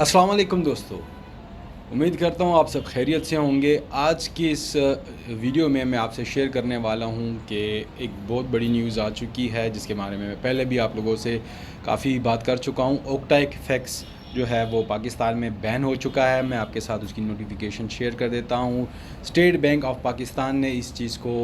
अस्सलाम वालेकुम दोस्तों। उम्मीद करता हूँ आप सब खैरियत से होंगे। आज की इस वीडियो में मैं आपसे शेयर करने वाला हूँ कि एक बहुत बड़ी न्यूज़ आ चुकी है जिसके बारे में मैं पहले भी आप लोगों से काफ़ी बात कर चुका हूँ। OctaFX जो है वो पाकिस्तान में बैन हो चुका है। मैं आपके साथ उसकी नोटिफिकेशन शेयर कर देता हूँ। स्टेट बैंक ऑफ पाकिस्तान ने इस चीज़ को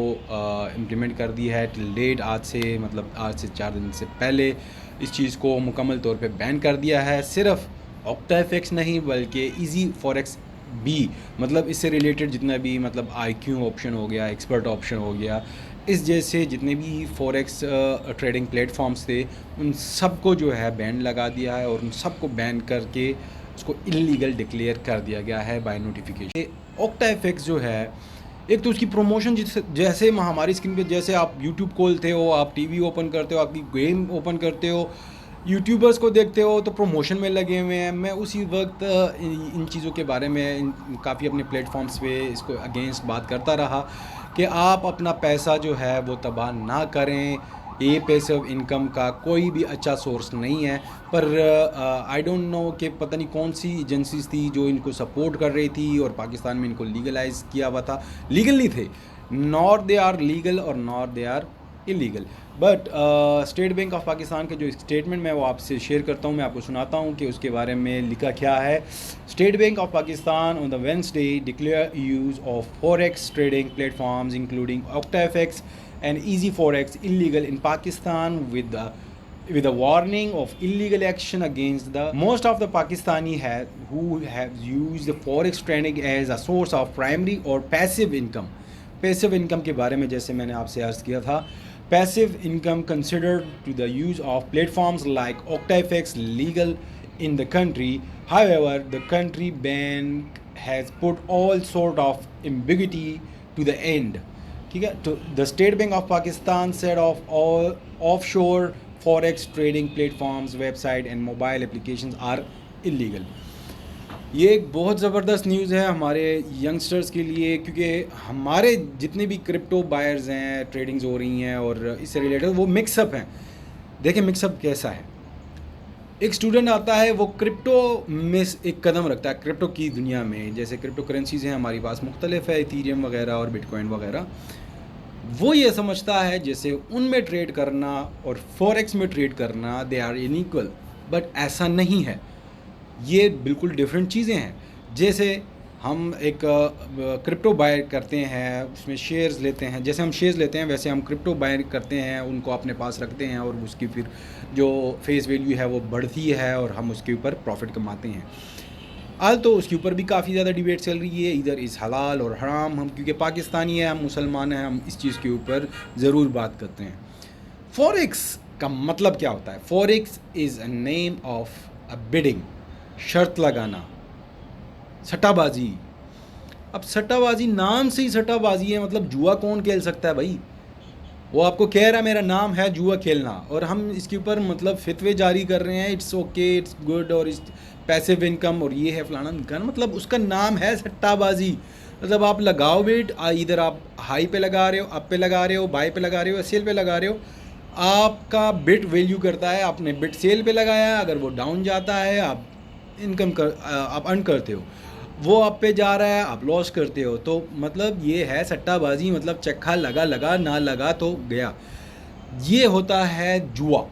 इम्प्लीमेंट कर दी है टिल डेट। आज से मतलब आज से 4 दिन से पहले इस चीज़ को मुकम्मल तौर पे बैन कर दिया है। सिर्फ OctaFX नहीं बल्कि ईजी फॉरेक्स भी, मतलब इससे रिलेटेड जितना भी मतलब IQ ऑप्शन हो गया, एक्सपर्ट ऑप्शन हो गया, इस जैसे जितने भी फॉरेक्स ट्रेडिंग प्लेटफॉर्म्स थे उन सबको जो है बैन लगा दिया है और उन सबको बैन करके उसको इलीगल डिक्लेयर कर दिया गया है बाय नोटिफिकेशन। OctaFX जो है, एक तो उसकी प्रमोशन जैसे हमारी स्क्रीन पे जैसे आप यूट्यूब खोलते हो, आप टीवी ओपन करते हो, आपकी गेम ओपन करते हो, यूट्यूबर्स को देखते हो तो प्रमोशन में लगे हुए हैं। मैं उसी वक्त इन चीज़ों के बारे में काफ़ी अपने प्लेटफॉर्म्स पे इसको अगेंस्ट बात करता रहा कि आप अपना पैसा जो है वो तबाह ना करें। ये पैसिव इनकम का कोई भी अच्छा सोर्स नहीं है। पर आई डोंट नो कि पता नहीं कौन सी एजेंसीज थी जो इनको सपोर्ट कर रही थी और पाकिस्तान में इनको लीगलाइज किया हुआ था। लीगल नहीं थे, नॉट दे आर लीगल और not they are illegal. But State Bank of Pakistan के जो स्टेटमेंट मैं वो आपसे शेयर करता हूँ, मैं आपको सुनाता हूँ कि उसके बारे में लिखा क्या है। State Bank of Pakistan on the Wednesday declare use of forex trading platforms including OctaFX and Easy Forex illegal in Pakistan with a warning of illegal action against the most of the Pakistani who have used the forex trading as a source of primary or passive income। Passive income के बारे में जैसे मैंने आपसे अर्ज़ किया था, passive income considered to the use of platforms like OctaFX legal in the country। However, the country bank has put all sort of ambiguity to the end। ठीक है, तो the State Bank of Pakistan set of all offshore forex trading platforms website and mobile applications are illegal. ये एक बहुत ज़बरदस्त news है हमारे youngsters के लिए, क्योंकि हमारे जितने भी क्रिप्टो बायर्स हैं, ट्रेडिंग्स हो रही हैं और इससे रिलेटेड वो मिक्सअप हैं। देखें मिक्सअप कैसा है। एक स्टूडेंट आता है, वो क्रिप्टो में एक कदम रखता है क्रिप्टो की दुनिया में। जैसे क्रिप्टो करेंसीज़ हैं हमारी पास मुख्तलिफ है, इथीरियम वगैरह और बिटकॉइन वगैरह। वो ये समझता है जैसे उनमें ट्रेड करना और फॉरेक्स में ट्रेड करना दे आर इनइक्वल, बट ऐसा नहीं है। ये बिल्कुल डिफरेंट चीज़ें हैं। जैसे हम एक क्रिप्टो बाय करते हैं, उसमें शेयर्स लेते हैं, जैसे हम शेयर्स लेते हैं वैसे हम क्रिप्टो बाय करते हैं, उनको अपने पास रखते हैं और उसकी फिर जो फेस वैल्यू है वो बढ़ती है और हम उसके ऊपर प्रॉफिट कमाते हैं। आज तो उसके ऊपर भी काफ़ी ज़्यादा डिबेट चल रही है, इधर इस हलाल और हराम। हम क्योंकि पाकिस्तानी है, हम मुसलमान हैं, हम इस चीज़ के ऊपर ज़रूर बात करते हैं। फॉरेक्स का मतलब क्या होता है? Forex is a name of a bidding, शर्त लगाना, सट्टाबाजी। अब सट्टाबाजी नाम से ही सट्टाबाजी है, मतलब जुआ कौन खेल सकता है भाई? वो आपको कह रहा है मेरा नाम है जुआ खेलना और हम इसके ऊपर मतलब फितवे जारी कर रहे हैं, इट्स ओके, इट्स गुड और इस पैसिव इनकम और ये है फलाना ढिमकाना। मतलब उसका नाम है सट्टाबाजी। मतलब आप लगाओ बेट, इधर आप हाई पे लगा रहे हो, अप पे लगा रहे हो, बाई पे लगा रहे हो, सेल पे लगा रहे हो। आपका बिट वैल्यू करता है, आपने बिट सेल पे लगाया, अगर वो डाउन जाता है आप आप अर्न करते हो, वो आप पे जा रहा है आप लॉस करते हो। तो मतलब ये है सट्टाबाजी, मतलब चक्का लगा लगा, ना लगा तो गया। ये होता है जुआ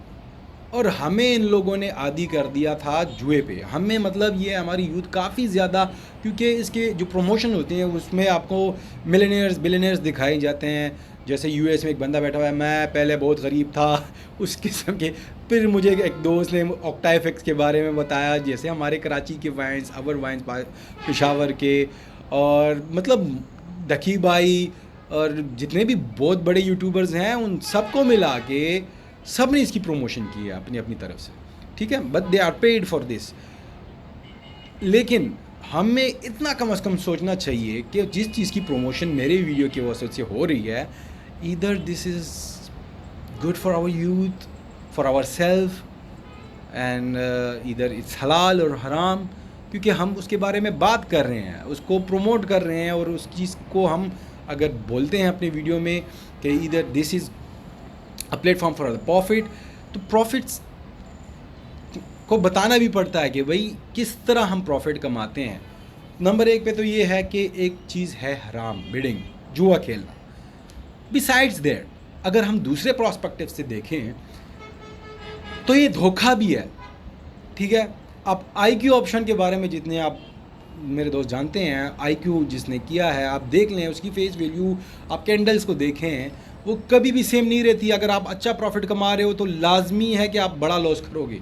और हमें इन लोगों ने आदी कर दिया था जुए पे। हमें मतलब ये हमारी यूथ काफ़ी ज़्यादा, क्योंकि इसके जो प्रमोशन होते हैं उसमें आपको मिलियनेयर्स बिलियनेयर्स दिखाए जाते हैं। जैसे यूएस में एक बंदा बैठा हुआ है, मैं पहले बहुत गरीब था उस किस्म के। फिर मुझे एक दोस्त ने OctaFX के बारे में बताया, जैसे हमारे कराची के वाइन्स, अवर वाइन्स, पेशावर के, और मतलब दखी भाई और जितने भी बहुत बड़े यूट्यूबर्स हैं उन सबको मिला के सब ने इसकी प्रमोशन की है अपनी अपनी तरफ से। ठीक है, but they are paid for this. लेकिन हमें इतना कम से कम सोचना चाहिए कि जिस चीज़ की प्रमोशन मेरे वीडियो की वजह से हो रही है, इधर this is good for our youth, for our self, and इधर इट्स हलाल और हराम, क्योंकि हम उसके बारे में बात कर रहे हैं, उसको प्रमोट कर रहे हैं। और उस चीज़ को हम अगर बोलते हैं अपने वीडियो में कि इधर this is a platform for the profit, तो प्रॉफिट्स को बताना भी पड़ता है कि भाई किस तरह हम प्रॉफिट कमाते हैं। नंबर एक पे तो ये है कि एक चीज़ है हराम, बिडिंग, जुआ खेलना। बिसाइड्स दैट, अगर हम दूसरे प्रोस्पेक्टिव से देखें तो ये धोखा भी है, ठीक है। आप IQ ऑप्शन के बारे में जितने आप मेरे दोस्त जानते हैं, IQ जिसने किया है, आप देख लें उसकी फेस वैल्यू, आप कैंडल्स को देखें, वो कभी भी सेम नहीं रहती। अगर आप अच्छा प्रॉफिट कमा रहे हो तो लाजमी है कि आप बड़ा लॉस करोगे।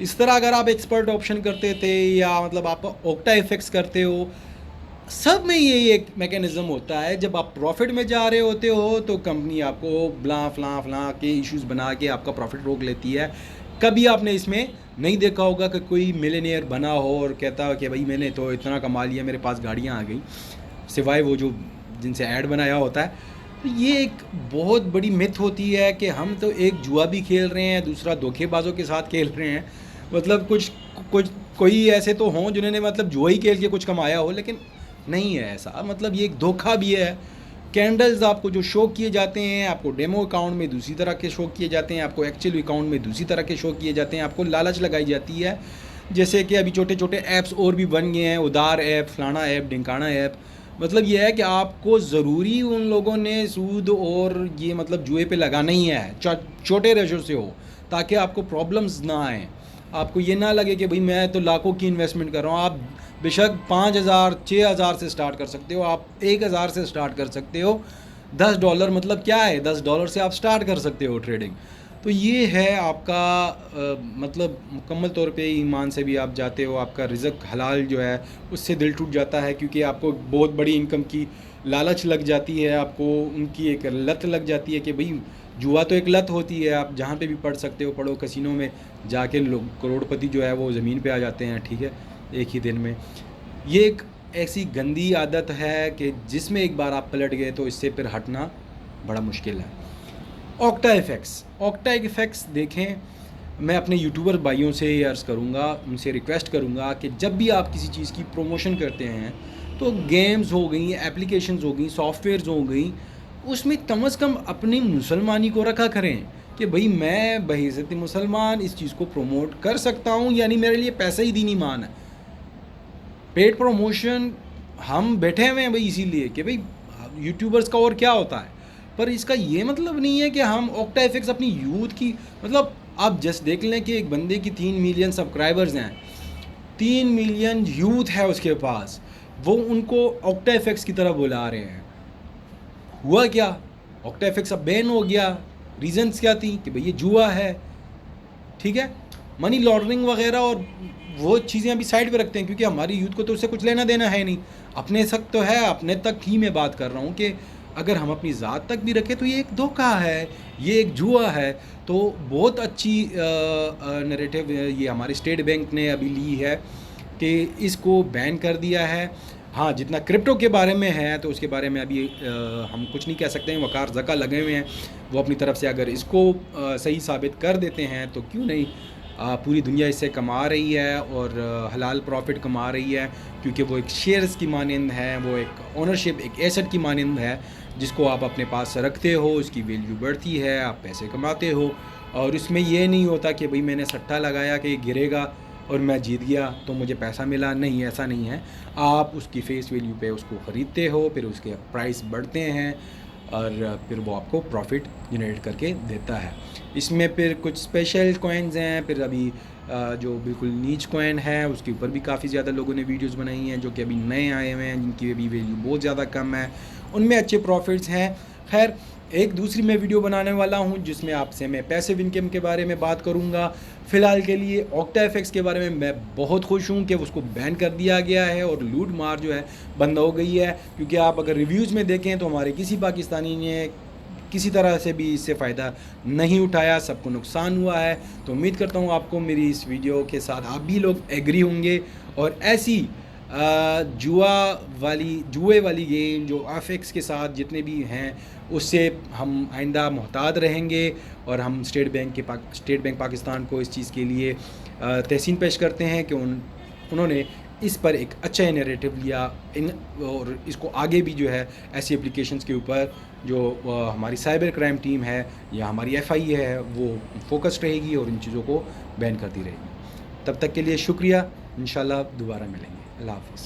इस तरह अगर आप एक्सपर्ट ऑप्शन करते थे या मतलब आप ओक्टा इफेक्ट्स करते हो, सब में यही एक मैकेनिज़्म होता है। जब आप प्रॉफिट में जा रहे होते हो तो कंपनी आपको ब्ला फला फला के इश्यूज़ बना के आपका प्रॉफिट रोक लेती है। कभी आपने इसमें नहीं देखा होगा कि कोई मिलियनेयर बना हो और कहता हो कि भाई मैंने तो इतना कमा लिया, मेरे पास गाड़ियाँ आ गई, सिवाय वो जो जिनसे ऐड बनाया होता है। तो ये एक बहुत बड़ी मिथ होती है कि हम तो एक जुआ भी खेल रहे हैं, दूसरा धोखेबाजों के साथ खेल रहे हैं। मतलब कुछ कुछ कोई ऐसे तो हों जिन्होंने मतलब जुआ ही खेल के कुछ कमाया हो, लेकिन नहीं है ऐसा। मतलब ये एक धोखा भी है। कैंडल्स आपको जो शो किए जाते हैं, आपको डेमो अकाउंट में दूसरी तरह के शो किए जाते हैं, आपको एक्चुअल अकाउंट में दूसरी तरह के शो किए जाते हैं। आपको लालच लगाई जाती है, जैसे कि अभी छोटे छोटे ऐप्स और भी बन गए हैं, उदार ऐप, फलाना ऐप, ढिंकाना ऐप। मतलब ये है कि आपको ज़रूरी उन लोगों ने सूद और ये मतलब जुए पे लगाना ही है, छोटे रेशो से हो, ताकि आपको प्रॉब्लम्स ना आएँ। आपको ये ना लगे कि भाई मैं तो लाखों की इन्वेस्टमेंट कर रहा हूँ। आप बेशक 5,000 6,000 से स्टार्ट कर सकते हो, आप 1,000 से स्टार्ट कर सकते हो। $10 मतलब क्या है, $10 से आप स्टार्ट कर सकते हो ट्रेडिंग। तो ये है आपका मतलब मुकम्मल तौर पे ईमान से भी आप जाते हो, आपका रिज़्क हलाल जो है उससे दिल टूट जाता है, क्योंकि आपको बहुत बड़ी इनकम की लालच लग जाती है, आपको उनकी एक लत लग जाती है कि भाई जुआ तो एक लत होती है। आप जहाँ पे भी पढ़ सकते हो, पढ़ो, कसिनों में जाके लोग करोड़पति जो है वो ज़मीन पे आ जाते हैं, ठीक है, एक ही दिन में। ये एक ऐसी गंदी आदत है कि जिसमें एक बार आप पलट गए तो इससे फिर हटना बड़ा मुश्किल है। ऑक्टा इफ़ेक्ट्स देखें। मैं अपने यूट्यूबर भाइयों से अर्ज़ करूँगा, उनसे रिक्वेस्ट करूँगा कि जब भी आप किसी चीज़ की प्रमोशन करते हैं तो गेम्स हो गई, एप्लीकेशंस हो गई, सॉफ्टवेयर्स हो गई, उसमें कम से कम अपनी मुसलमानी को रखा करें कि भाई मैं बहिस्सत मुसलमान इस चीज़ को प्रमोट कर सकता हूँ, यानी मेरे लिए पैसा ही दीनी मान है। पेड प्रमोशन हम बैठे हुए हैं भाई इसीलिए कि भाई यूट्यूबर्स का और क्या होता है, पर इसका ये मतलब नहीं है कि हम ऑक्टा इफेक्ट्स अपनी यूथ की, मतलब आप जस्ट देख लें कि एक बंदे की 3 मिलियन सब्सक्राइबर्स हैं, 3 मिलियन यूथ है उसके पास, वो उनको ऑक्टा इफेक्ट्स की तरह बुला रहे हैं। हुआ क्या, ऑक्टा इफेक्ट्स अब बैन हो गया। रीजंस क्या थी कि भाई ये जुआ है, ठीक है। मनी लॉन्ड्रिंग वगैरह और वो चीज़ें अभी साइड पे रखते हैं, क्योंकि हमारी यूथ को तो उससे कुछ लेना देना है नहीं। अपने तक तो है, अपने तक ही मैं बात कर रहा हूँ कि अगर हम अपनी ज़ात तक भी रखें तो ये एक धोखा है, ये एक जुआ है। तो बहुत अच्छी नैरेटिव ये हमारे स्टेट बैंक ने अभी ली है कि इसको बैन कर दिया है। हाँ, जितना क्रिप्टो के बारे में है तो उसके बारे में अभी हम कुछ नहीं कह सकते हैं। वकार ज़का लगे हुए हैं, वो अपनी तरफ से अगर इसको सही साबित कर देते हैं तो क्यों नहीं। पूरी दुनिया इससे कमा रही है और हलाल प्रॉफिट कमा रही है, क्योंकि वो एक शेयर्स की मानंद है, वो एक ओनरशिप, एक एसेट की मानंद है, जिसको आप अपने पास रखते हो, उसकी वैल्यू बढ़ती है, आप पैसे कमाते हो। और इसमें ये नहीं होता कि भाई मैंने सट्टा लगाया कि गिरेगा और मैं जीत गया तो मुझे पैसा मिला। नहीं, ऐसा नहीं है। आप उसकी फेस वैल्यू पे उसको ख़रीदते हो, फिर उसके प्राइस बढ़ते हैं और फिर वो आपको प्रॉफिट जनरेट करके देता है। इसमें फिर कुछ स्पेशल कॉइन्स हैं, फिर अभी जो बिल्कुल नीच कॉइन है उसके ऊपर भी काफ़ी ज़्यादा लोगों ने वीडियोस बनाई हैं, जो कि अभी नए आए हुए हैं, जिनकी अभी वैल्यू बहुत ज़्यादा कम है, उनमें अच्छे प्रॉफिट्स हैं। खैर, एक दूसरी मैं वीडियो बनाने वाला हूं जिसमें आपसे मैं पैसिव इनकम के बारे में बात करूंगा। फ़िलहाल के लिए ऑक्टा इफेक्ट्स के बारे में मैं बहुत खुश हूं कि उसको बैन कर दिया गया है और लूट मार जो है बंद हो गई है, क्योंकि आप अगर रिव्यूज़ में देखें तो हमारे किसी पाकिस्तानी ने किसी तरह से भी इससे फ़ायदा नहीं उठाया, सबको नुकसान हुआ है। तो उम्मीद करता हूँ आपको मेरी इस वीडियो के साथ आप भी लोग एग्री होंगे और ऐसी जुए वाली गेम जो एफएक्स के साथ जितने भी हैं उससे हम आइंदा मुहताद रहेंगे। और हम स्टेट बैंक पाकिस्तान को इस चीज़ के लिए तहसीन पेश करते हैं कि उन्होंने इस पर एक अच्छा नैरेटिव लिया और इसको आगे भी जो है ऐसी एप्लीकेशंस के ऊपर जो हमारी साइबर क्राइम टीम है या हमारी एफआई है वो फोकस्ड रहेगी और इन चीज़ों को बैन करती रहेगी। तब तक के लिए शुक्रिया, इंशाल्लाह दोबारा मिलेंगे। अल्लाह हाफ़िज़।